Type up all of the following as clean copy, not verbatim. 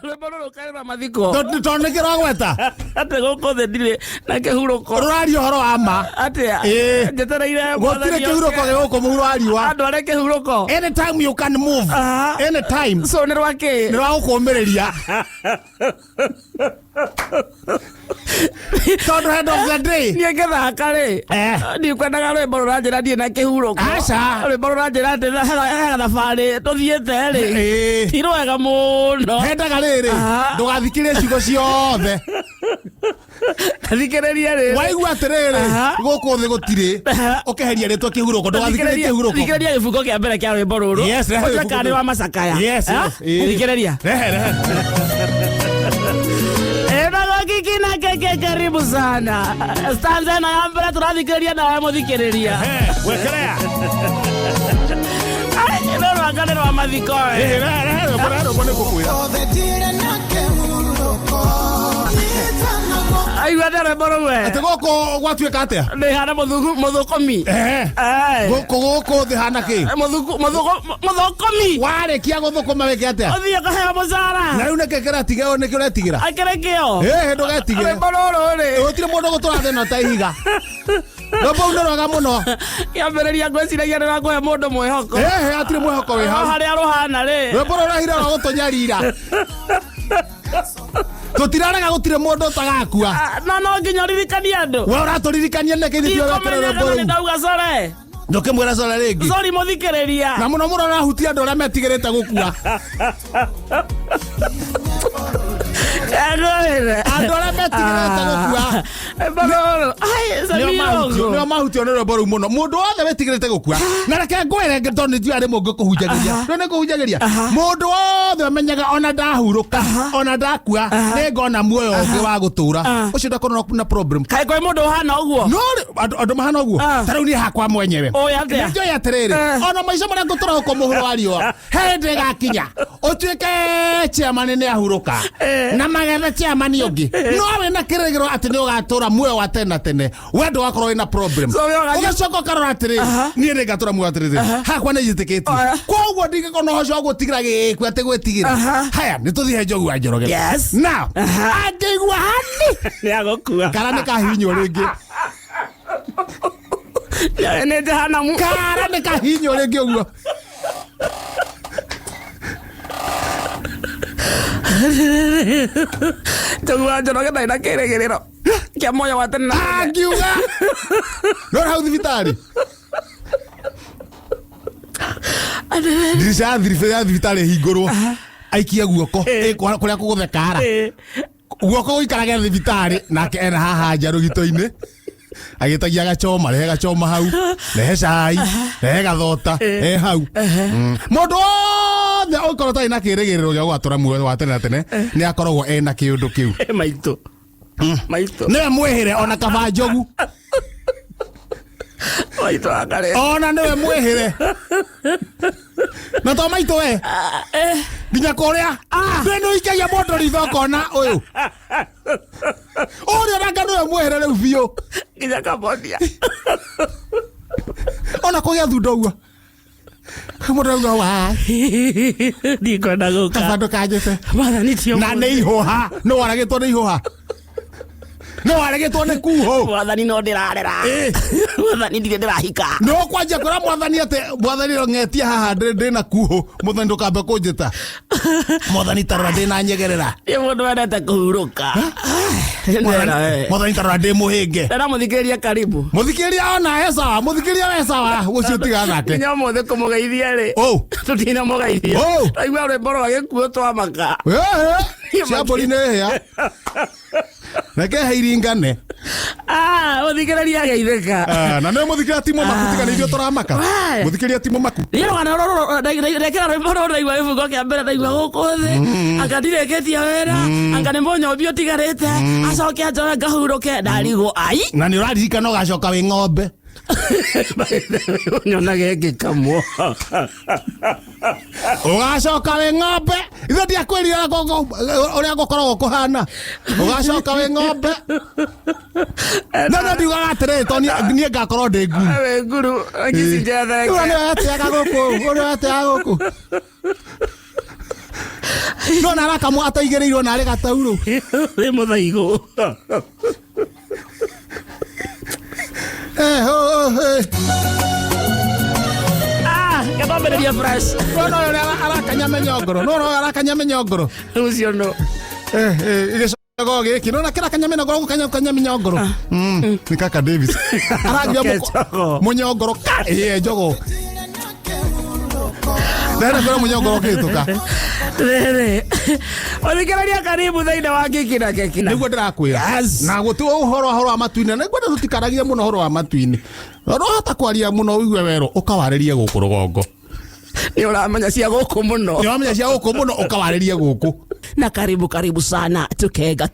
Rwĩmbo rũkaĩra mathiko. Tonekĩra gweta. Atĩ gũkũ thĩ ndirĩ na kĩhurũko. Rũraria ũhoro wa ma. Atĩa. Njetereire gũtirĩ kĩhurũko gĩgũkũ mũhuro wa riũa. Andũ arĩa kĩhurũko. Anytime you can move. Anytime. So nĩ rwakĩ. Nĩ rwagũkũmĩrĩria. Tondũ head of the day. Niĩ ngĩthaka rĩ. Ndikwendaga rwĩmbo rũranjĩra ndirĩ na kĩhurũko. Aca. Rwĩmbo rũranjĩra atĩ he thabarĩ tũthiĩte rĩ. Ti rwega mũno. Hendaga rĩrĩ. Ndũgathikĩrĩrie ciugo ciothe. Thikĩrĩria rĩrĩ. Waigua atĩrĩrĩ. Gũkũ thĩ gũtirĩ. Ũkeheria rĩtwa kĩhurũko. Ndũgathikĩrĩrie kĩhurũko. Thikĩrĩria gĩbungo kĩa mbere kĩa rwĩmbo rũrũ. Yes. Ũtuĩka nĩ wa macakaya. Yes. Thikĩrĩria. Rehe. Kikina keke karibu sana. Stanza na ya mbere tũrathikĩrĩria na wa mũthikĩrĩria. Wekelea. Nĩ rwanga wa mathiko. Aigua nĩ rwĩmbo rũmwe. Atĩ gũkũ gwatuĩka atĩa? Nĩ hana mũthũkomi. Gũkũ thĩ hana kĩ? Mũthũkomi. Warĩkia gũthũkũma wĩke atĩa? Ũthiĩ kũheo mũcara. Na rĩu nĩkĩ kĩretigĩrwo nĩkĩ ũretigĩra? Akĩrekeo. Ndũgetigĩre. Rwĩmbo rũrũ rĩ. Gũtirĩ mũndũ gũtũra thĩ ĩno ta ihiga. Rwĩmbo rũu nĩ rwega mũno. Kĩambĩrĩria ngwĩciragia nĩ rwakũhe mũndũ mwĩhoko. Hatirĩ mwĩhoko wĩ hau. Harĩa rũhana rĩ. Rwĩmbo rũu rwahire rwa gũtũnyarira. Tũtirarega gũtirĩ mũndũ ũtagakua. No nginya ũririkanie andũ. We ũratũririkania nĩkĩ ithitio wekĩra rwĩmbo rũu. Ndauga core. Ndũkĩmwĩra core rĩngĩ. Sorry mũthikĩrĩria. Na mũno ũrahutia andũ arĩa metigĩrĩte gũkua. Andũ arĩa metigĩrĩte gũkua. Nĩo mahutio nĩ rwĩmbo rũu mũno. Mũndũ wothe wetigĩrĩte gũkua. Na reke ngwĩre tondũ nĩnjũĩ arĩ mũngĩ kũhunjagĩria. Nĩ kũhunjagĩria. Mũndũ wothe amenyaga ona ndahurũka, ona ndakua, nĩngona muoyo ũngĩ wa gũtũra. Ũcio ndakorwo na problem. Kaĩ kwĩ mũndũ ũhana ũguo? No, andũ mahana ũguo. Ta rĩu niĩ hakwa mwenyewe. Nĩnjũĩ atĩrĩrĩ. Ona maica marĩa ngũtũra gũkũ mũhuro wa riũa. Hĩndĩ ĩgakinya. Ũtuĩke chairman nĩ ahurũka. Na magethe chairman ũngĩ. No wĩna kĩrĩgĩro atĩ nĩ ũgatũra muoyo wa tene na tene. We ndũgakorwo wĩna problem. Ũgacoka ũkarora atĩrĩrĩ. Niĩ nĩngatũra muoyo atĩrĩrĩ. Hakwa nĩ njĩtĩkĩtie. Koguo ndingĩkorwo na ũhoro wa gũtigĩra gĩkũ atĩ gwĩtigĩra. Haya, nĩtũthiĩ Njogu wa Njoroge. Yes. Now, angĩigua hani. Nĩagũkua. Kara nĩ kahinywo rĩngĩ. Nĩ jehanamu. Kara nĩ kahinywo rĩngĩ ũguo. Njogu wa Njoroge ndarĩ na kĩrĩgĩrĩro kĩa muoyo wa tene na tene. Angiuga. Rora hau thibitarĩ. Ndirisha ya thibitarĩ hingũrwo. Aikia guoko kũrĩa kũgũthe kara. Guoko gũikarage thibitarĩ nake ena haha nja rũgito-inĩ. Agĩtagia gacoma, rehe gacoma hau, rehe cai, rehe gathota, hau. Mũndũ wothe ũkorwo tarĩ na kĩrĩgĩrĩro gĩa gũgatũra muoyo wa tene na tene nĩ akoragwo ena kĩũndũ kĩu. Maitũ. Nĩwe mwĩhĩre ona kaba Njogu. Maitũ akare. Ona nĩwe mwĩhĩre. Na to maitũ we. Nginya kũrĩa. Nĩ ikagia mũndũ ritho kona ũyũ. Ũrĩa nanga nĩwe mwĩhĩre rĩu biũ. Nginya Cambodia. Ona kũgĩa thundo ũguo. Mũndũ auga wa. Ndikwenda gũka. Kabando kanjĩte. Mwathani ti na nĩ ihũha. Nĩ waragĩtwo nĩ ihũha. Nĩ waragĩtwo nĩ kuho. Mwathani no ndĩrarera. Mwathani ndirĩ ndĩrahika. No kwanja kũra mwathani atĩ mwathani ng'etia haha ndĩ na kuho. Mwathani ndũkambe kũnjĩta. Mwathani tarora ndĩ na nyegerera. Nĩ mũndũ wendete kũhurũka. Mwathani tarora ndĩ mũhĩnge. Ndĩra mũthikĩrĩria karibu. Mũthikĩrĩria ona esawa. Mũthikĩrĩria wesawa. Ũcio tiga nake. Nĩ mũthĩ kũmũgeithia rĩ. Tũtina mũgeithia. Aigua rwĩmbo rwa gĩkuũ twamaka. Ciambũri nĩ hĩa. Reke heiringane. Mũthikĩrĩria geithĩka. Na nĩ mũthikĩrĩria timo maku tiga nĩ ithuĩ tũramaka. Mũthikĩrĩria timo maku. Nĩ rũgano rũrũ rekera rwĩmbo rũrũ ndaigua gĩbungo kĩa mbere ndaigua gũkũ thĩ. Anga ndirĩkĩtie wĩra. Anga nĩ mũnyombi ũtigarĩte. Acoke anjoe ngahurũke ndarigwo ai. Na nĩ ũraririkana ũgacoka wĩ ng'ombe. Nyonage ngĩkamwo. Ũgacoka wĩ ng'ombe. Ithe ndiakwĩrire ũrĩa gũkoragwo kũhana. Ũgacoka wĩ ng'ombe. Na ndiugaga atĩrĩrĩ tondũ niĩ ngakorwo ndĩ nguru. Wĩ nguru ngĩcinjetheke. Ũrĩa nĩwe ateaga gũkũ. No naraka mu ataigereirwo na arega tauro we muthaigo Kabambereria fresh. No arakanya menyongoro. No arakanya menyongoro. Ucio no. Igicogo giki no nakira kanya menyongoro gukanya menyongoro. Ni kaka Davis. Aragia munyongoro ka. Jogo. Nere kwa munyongoro kituka. Nere. Othikiraria karibu thaina wa giki na keki. Niguo ndirakwira. Na gutu uhoro wa matuini. Niguo tutikaragia muno uhoro wa matuini. No hata kwaria muno uigwe wero ukawaririe guku rugongo. Ni uramenya cia guku muno. Ni uramenya cia guku muno ukawaririe guku. Na karibu sana tukega.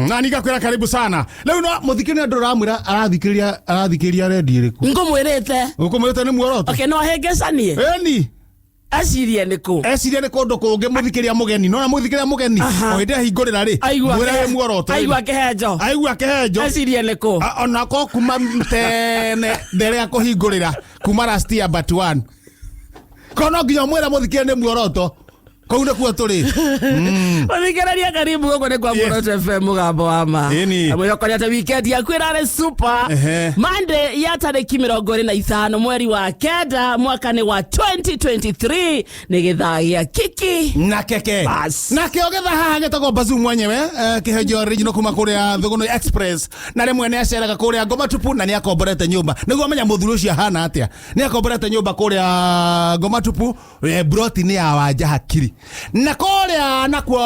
Na nikakwira karibu sana. Leo no muthikirira nduramwira arathikiriria redio iriku. Ngumwirite ni muoroto. Okay, no hengecanie. Eni. Asiria niku ndu kungi muthikiria mugeni no na muthikiria mugeni o hindi ahingurira ri mwira muoroto aigua kehenjo asiria niku ona ko kuma tene ndere ya kuhingurira kuma last year but one kono nginya mwira muthikiria ni muoroto kou nä kuo tå rä Wathikĩrĩria karibu gũkũ nĩ kwa Muoroto FM mũgambo wa ma. Mwĩhokoria atĩ weekend yaku ĩrarĩ super. Monday ya tarĩki 25 mweri wa kenda mwaka nĩ wa 2023 nĩ gĩthaa gĩa kiki na keke na kĩo gĩthaa haha gĩtagwo Bazoo mwenyewe kĩhenjo original kuma kũrĩa Thũgũnũ Express na rĩmwe nĩ aceraga kũrĩa Ngoma Tupu na nĩ akomborete nyũmba nĩguo amenya mũthuri ũcio hana atĩa nĩ akomborete nyũmba kũrĩa Ngoma Tupu broti nĩ ya wanja hakiri na kũrĩa nakuo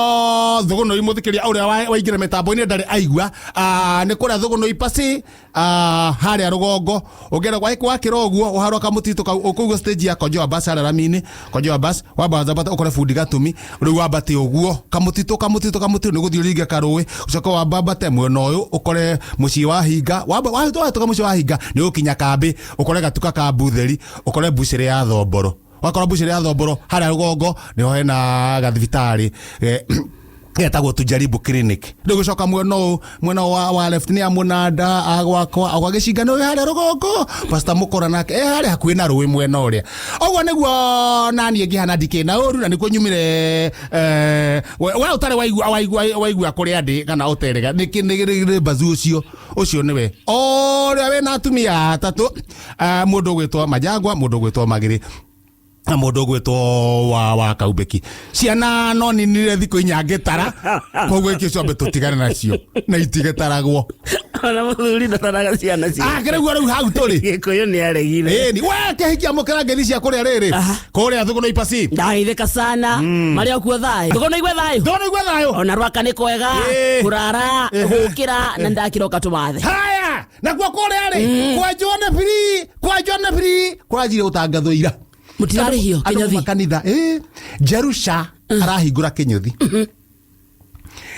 Thũgũnũ mũthikĩria ũrĩa waingĩra mĩtambo-inĩ ndarĩ aigua nĩ kũrĩa Thũgũnũ Ipaci harĩa rũgongo ũngĩenda gwakĩra ũguo ũharwo kamũtitũ kau ũkũigua stage ya Konjoa Bus harĩa Rami-inĩ Konjoa Bus wambata ũkore bundi Gatumi rĩu wambate ũguo kamũtitũ nĩ gũthiĩ ũringe karũĩ ũcoke wambate mwena ũyũ ũkore mũciĩ wa Hinga wahĩtũka mũciĩ wa Hinga nĩ ũkinya kambĩ ũkore gatuka ka Mbutheri ũkore mbucĩrĩ ya Thomboro wakora mbucĩrĩ ya Thomboro harĩa rũgongo nĩho hena gathibitarĩ getagwo Tujaribu Clinic ndio gucoka mwena wa left ni amunanda agwakwa agwagicingano harĩa rũgongo Pastor Mukora nake harĩa hakuhĩ na rũĩ mwena ũrĩa ũguo nĩguo nani ngĩhana ndikĩna ũru na nĩkuo nyumire we ũtarĩ waigua kũrĩa ndĩ kana ũterega nĩ Bazoo ũcio nĩwe ũrĩa wĩna atumia atatũ mũndũ gwĩtwo Majangwa mũndũ gwĩtwo Magĩrĩ na mũndũ gwĩtwo wa Kaumbeki ciana no ninire thikũ inya ngĩtara koguo ikĩcombe tũtigane nacio na itigetaragwo ona mũthuri ndataraga ciana cio kĩrĩguo rĩu hau tũrĩ Gĩkũyũ nĩ aregire ni we kĩhikia mũkĩra ngeithi cia kũrĩa rĩrĩ kũrĩa Thũgũnũ Ipaci ndageithĩka sana marĩ okuo thayũ Thũgũnũ igwe thayũ ona rwaka nĩ kwega kũrara gũkĩra na ndakĩroka tũmathe haya nakuo kũrĩa rĩ kwanjwo nĩ free kwanjire gũtangathwo ira mutirarihio Kĩnyũthi kanitha Jerusha arahingũra Kĩnyũthi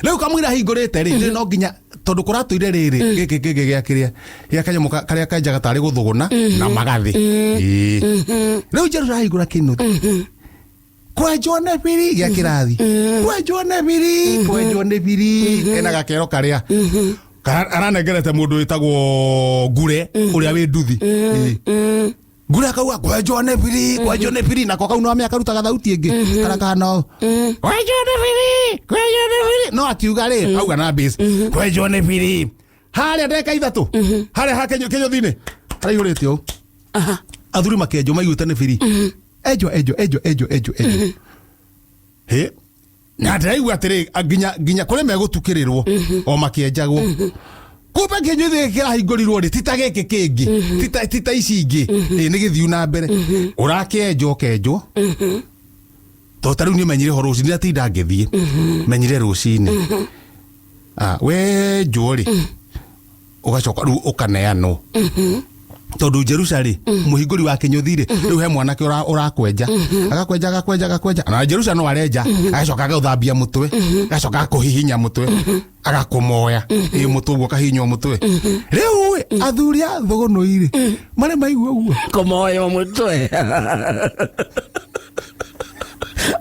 rĩu kamwĩra hingũrĩte rĩ no nginya tondũ kũratũire rĩrĩ gĩkĩ gĩa kĩrĩa gĩa kanyamũ karĩa kaenjaga tarĩ gũthũgũna na magathĩ rĩu Jerusha arahingũra Kĩnyũthi kwenjwo nĩ biri gĩa kĩrathi kwenjwo nĩ biri ena gakero karĩa aranengerete mũndũ wĩtagwo Ngure ũrĩa wĩ nduthi Ngura kauga kwenjwo nĩ biri na ko kau no amĩa karutaga thauti ĩngĩ karakano kwenjwo nĩ biri no akiuga rĩ auga na bass kwenjwo nĩ biri harĩa ndeka ithatũ harĩa ha Kĩnyũthi-inĩ araihũrĩte ũũ athuri makĩenjwo maiguĩte nĩ biri enjwo na ndĩraigua atĩrĩ nginya kũrĩ megũtukĩrĩrwo o makĩenjagwo kumbe Kĩnyũthi kĩrahingũrirwo rĩ tita gĩkĩ kĩngĩ tita ici ingĩ nĩ gĩthiu na mbere ũrakĩenjwo to tarĩu nĩ menyire ho rũcinĩ atinda ngĩthiĩ menyire rũcinĩ we njwo rĩ ũgacoka rĩu ũkaneanwo tondũ Jerusha rĩ mũhingũri wa Kĩnyũthi rĩ rĩu he mwanake ũrakwenja agakwenja na Jerusha no arenja agacoka agathambia mũtwe agacoka akũhihinya mũtwe agakũmoya mũtwe ũguo kahihinywo mũtwe rĩu athuri a Thũgũnũ rĩ marĩ maigua ũguo kũmoyo mũtwe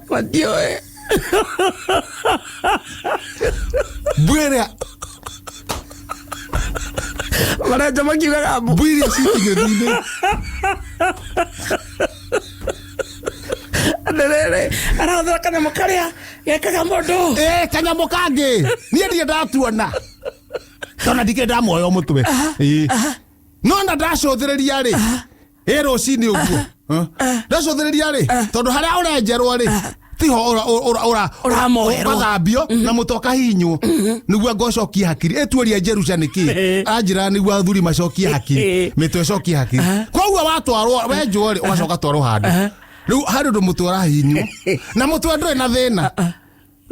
matioe bwĩrĩa Maranja makiugaga mbwĩrĩa citigĩthine Nderere arathora kanyamå karĩa gekaga mũndũ kanyamå kangĩ niĩ ndiĩ ndatuona tona ndikĩrĩ ndamuoya mũtwe no na ndacũthĩrĩria rĩ rũcinĩ ũguo ndacũthĩrĩria rĩ tondũ harĩa ũrenjerwo rĩ tiho ũrathambio na mũtwe ũkahihinywo nĩguo ngocokie hakiri ĩtuĩria Jerusa nĩkĩ anjĩra nĩguo athuri macokie hakiri mĩtwe ĩcokie hakiri koguo watwarwo wenjwo rĩ ũgacoka twarwo handũ rĩu harĩ ũndũ mũtwe ũrahihinywo na mũtwe ndũrĩ na thĩna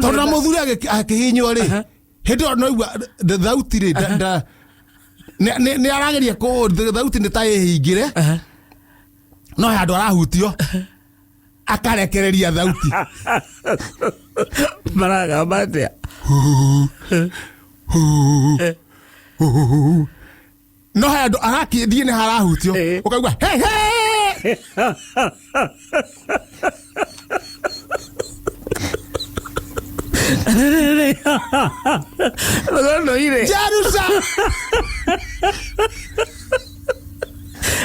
tondũ na mũthuri akĩhihinywo rĩ hĩndĩ ĩyo noigua thauti rĩ nĩ arageria thauti nĩ ta ĩhingĩre no handũ arahutio akarekereria thauti maragamba atĩa no handũ arakĩthiĩ nĩ harahutio ũkaigua Jerusa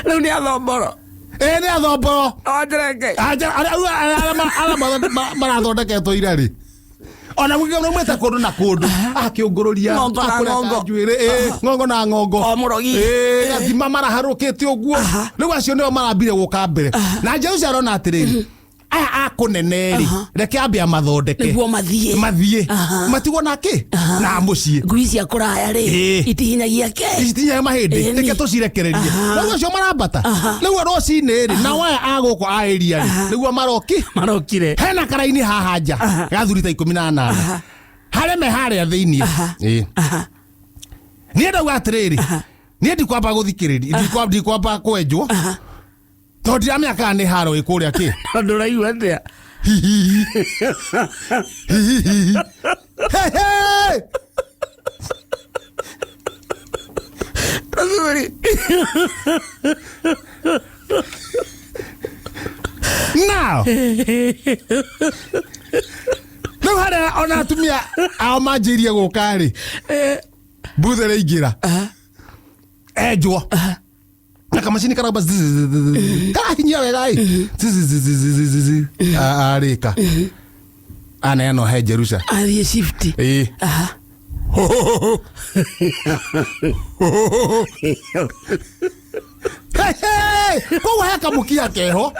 rĩu nĩ athomboro nĩ athomboro onjerenge arĩa marathondeketwo ira rĩ ona mwĩta kũndũ na kũndũ akĩũngũrũria ng'ongo na ng'ongo gathima maraharũkĩte ũguo rĩu acio nĩo marambire gũka mbere na Jerusa arona atĩrĩrĩ aya akũnene rĩ reke ambe amathondeke nĩguo mathiĩ matigwo nake na mũciĩ ngui cia kũraya rĩ itihinyagia mahĩndĩ reke tũcirekererie rĩu acio marambata rĩu rũcinĩ rĩ na waya agũkũ a area rĩ nĩguo marokire hena karaini haha nja gathuri ta 18 harĩa me harĩa thĩinĩ niĩ ndauga atĩrĩrĩ niĩ ndikwamba gũthikĩrĩria ndikwamba kwenjwo tondũ ndiramĩaka nĩ haro ĩkũrĩa kĩ andũ ũraigua atĩa now rĩu harĩa ona atumia ao manjĩirie gũka rĩ mbuthe rĩingĩra enjwo na kamacini karaba karahinyia wega arĩka aneanwo he Jerusa athiĩ shift koguo he kamũkia keho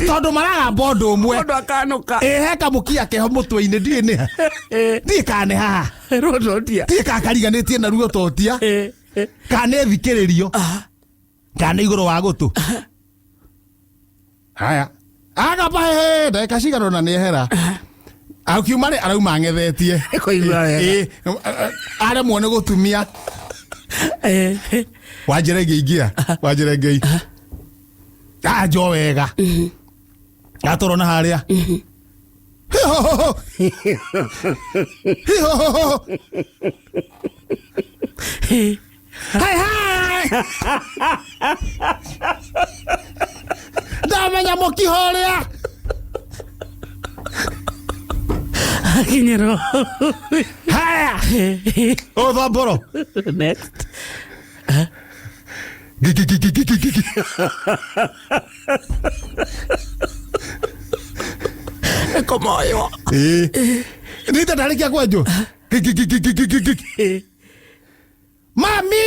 tondũ maragamba ũndũ ũmwe he kamũkia keho mũtwe-inĩ ndiĩ kane haha ndiĩ kakariganĩtie na ruo totia kane thikĩrĩrio kane igũrũ wa gũtũ haya agamba ndagĩka cigana na nĩehera akiuma rĩ arauma ng'ethetie aremwo nĩ gũtumia wanjĩrengei anjo wega atorona harĩa ndamenya mũkĩhorĩa akinyĩrwo haya ũthomboro next komoyo nita ndarikia kwenjwo mami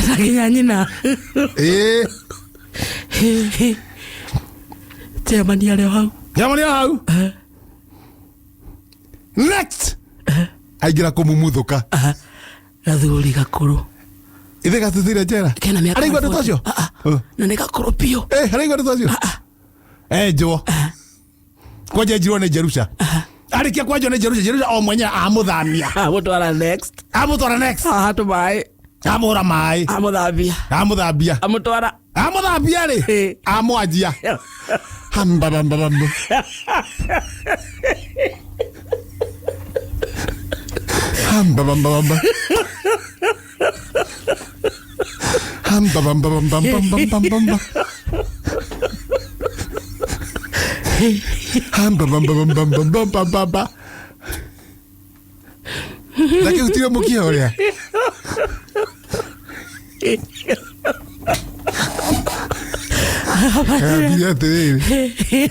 ndakinya nyina jamani arĩa hau next aingĩra kũmumuthũka gathuri gakũrũ ithe gatuthire njera araigua ndeto cio na nĩ gakũrũ biũ araigua ndeto cio enjwo kwenjenjirwo nĩ Jerusa arĩkia kwenjwo nĩ Jerusa o mwenye amũthamia amũtwara next tũmaĩ amũra maĩ amũthambia amũthambia rĩ amwanjia hambabambabambo hambabambabamba hambabambabambambambamba hambabambabambambambamba ndakĩhutire mũkiha ũrĩa Ambia atiriri.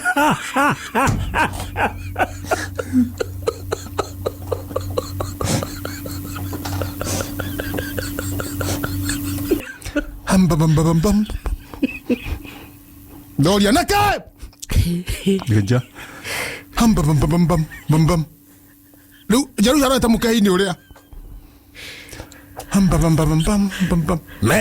Bam. Doria naka. Geja. Bam. Lu jaru jaro ta muka ini uria. Bam. Me.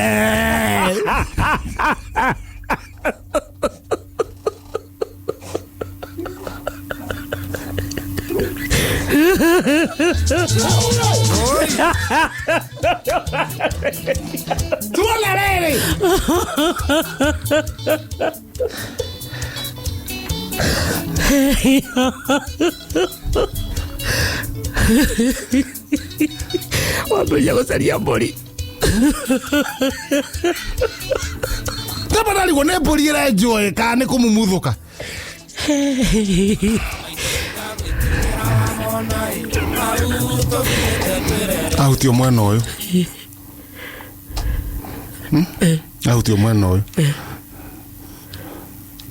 Tu la vedi? Wapo ya gosaria mbori. Tabana ligo ne mbori ira enjoy ka ne kumumuthuka. Autio mwena uyu. Autio mwena uyu.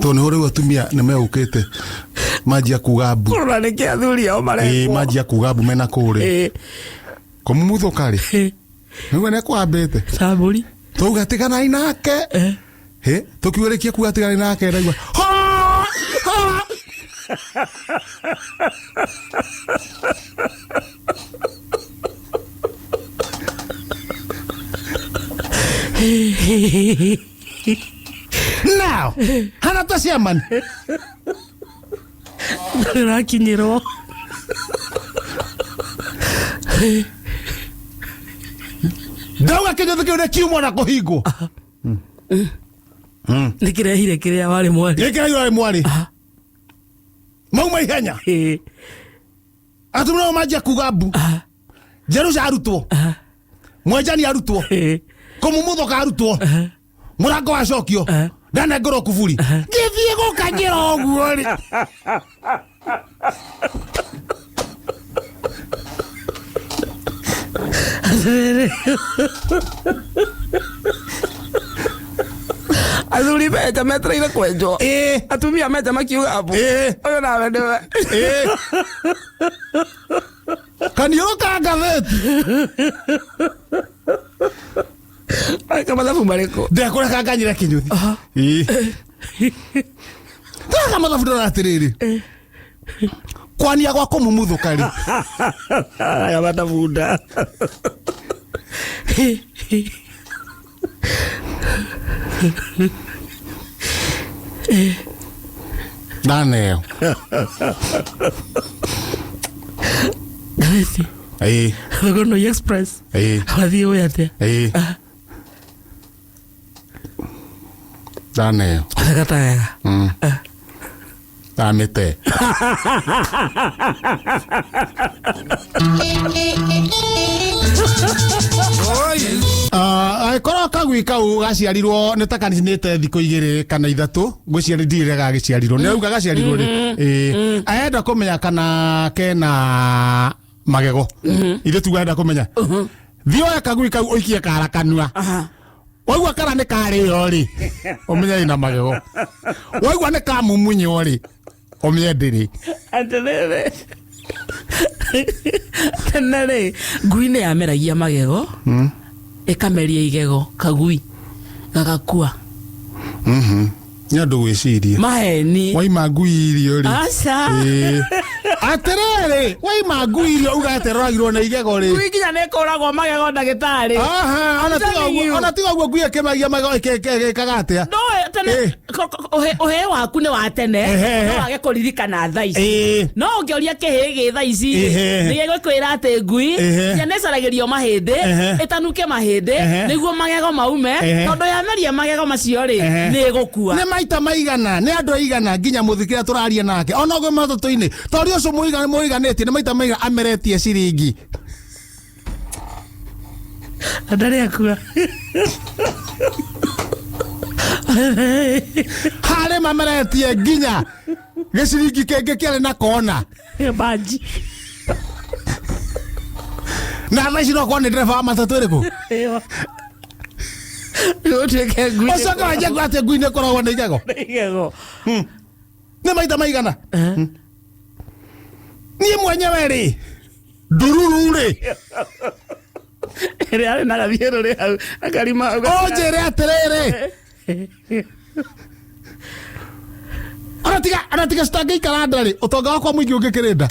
Toni hore watumia ne meukete. Maji ya kugabu. Kura ne kia thuri ao mareko. Maji ya kugabu mena kure. Kumumuthuka ri. Niwe ne kwambite. Saburi. Tugatigana inake. Tukiurekia kugatigana inake ndaigua. Now, hana tasia man. Rakinyiro. Dauga kenyo tukiona kiumo na kuhigo. Nikirehire kiria wale mwali. Nikirehire wale mwali. Mauma ihenya. Atumuna maji ya kugabu. Jerusa arutwo. Mwejani arutwo. Kumumuthuka arutwo. Murango wa cokio. Ndana ngoro kuburi. Ngithie gukanyira oguo ri. Azuri meja metreire kwenjo. Atumia meja makiuga abu. Oyo nawe ndiwe. Kaniyoka gazeti. Ai kama lafu mareko. Ndakora kanganyira kinyuthi. Kama lafu ndona atiriri. Kwani ya gwako mumuthuka ri. Ya batafuda. Daniel. Gavesi. Gono express. Wathi oyate. Daniel. Akataya. Amete. Kora kagwika gaciarirwo nĩ ta kanicinĩte thikũ 2 kana 3 gwĩciarĩrire gagĩciarirwo nĩ auga gaciarirwo rĩ arenda kũmenya kana kena magego ithe tuga arenda kũmenya thioya kagui kau ũikie kara kanua waigua kana nĩ karĩo rĩ ũmenye ĩna magego waigua nĩ kamumunyo rĩ ũmenye ndĩrĩ atĩrĩrĩ tenere ngui nĩ yameragia magego ikameria igego kagui gagakua nĩ andũ gwĩciria maheni waima ngui irio rĩ aca atĩrĩrĩ waima ngui irio ugatĩ roragirwo nĩ igego rĩ ngui nginya nĩ kũragwo magego ndagĩtarĩ ona tiga ũguo ngui ĩkĩmagia magego ĩkaga atĩa ũhĩ waku nĩ wa tene no wage kũririkana thaa ici no ũngĩoria kĩhĩ gĩ thaa ici nĩ gĩgũkwĩra atĩ ngui nĩ ĩcaragĩrio mahĩndĩ ĩtanuke mahĩndĩ nĩguo magego maume tondũ yameria magego macio rĩ nĩ ĩgũkua nĩ maita maigana nĩ andũ aigana nginya mũthikĩra tũraria nake ona ũguo matatũ-inĩ tondũ ũcio mũiganĩtie nĩ maita maigana ameretie ciringi ndarĩ akua harĩ mameretie nginya gĩciringi kĩngĩ kĩarĩ na kona banji na thaa ici no korwo nĩ ndereba wa matatũ ĩrĩkũ Utuike ngui. Osoka waje gwate ngui ne koragwo na igego. Igego. Nĩ maita maigana? Niĩ mwenyewe rĩ ndururu rĩ ĩrĩa arĩ na gathiũrũ rĩ hau akarima ũnjĩre atĩrĩrĩ anatiga citangĩikara nda rĩ ũtonga wakwa mũingĩ ũngĩkĩrĩ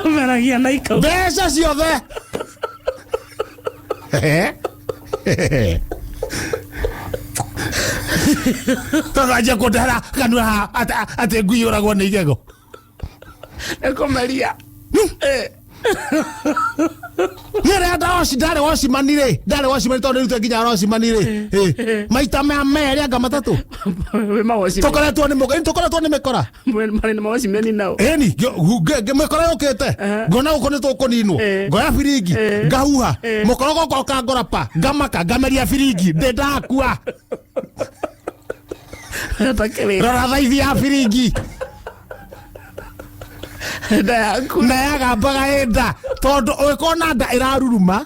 ũmeragia na ikau mbeca ciothe takaja kũndara kanua atĩ ngui ũragwo nĩ igego ekomeria Nere ndaoci ndare wocimani tondũ rĩu nginya rocimani rĩ maita merĩ anga matatũ tũkoretwo nĩ mĩkora marĩ na mawacimani nao ĩni mĩkora yũkĩte ngona gũkũ nĩ tũkũninwo ngoya biringi ngahuha mũkoro gũkũ ũkangora ngamaka ngameria biringi ndĩ ndakua rora thaithi ya biringi na yagambaga ĩnda tondũ ũgĩkorwo nda ĩraruruma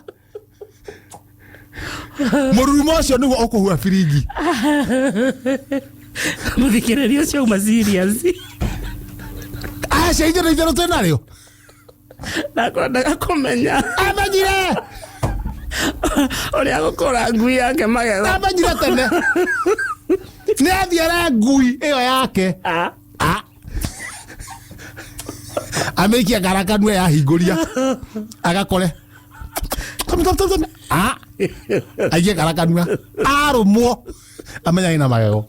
mũrurumo ũcio nĩguo ũkũhua biringi mũthikĩrĩria ũcio uma serious acia ithuĩ itherũ twĩ narĩo ndakwendaga kũmenya amenyire ũrĩa gũkũra ngui yake magego amenyire tene nĩ athiĩre ngui ĩyo yake ameikia ngarakanua yahingũria agakore aikie ngarakanua arũmwo amenya ina magego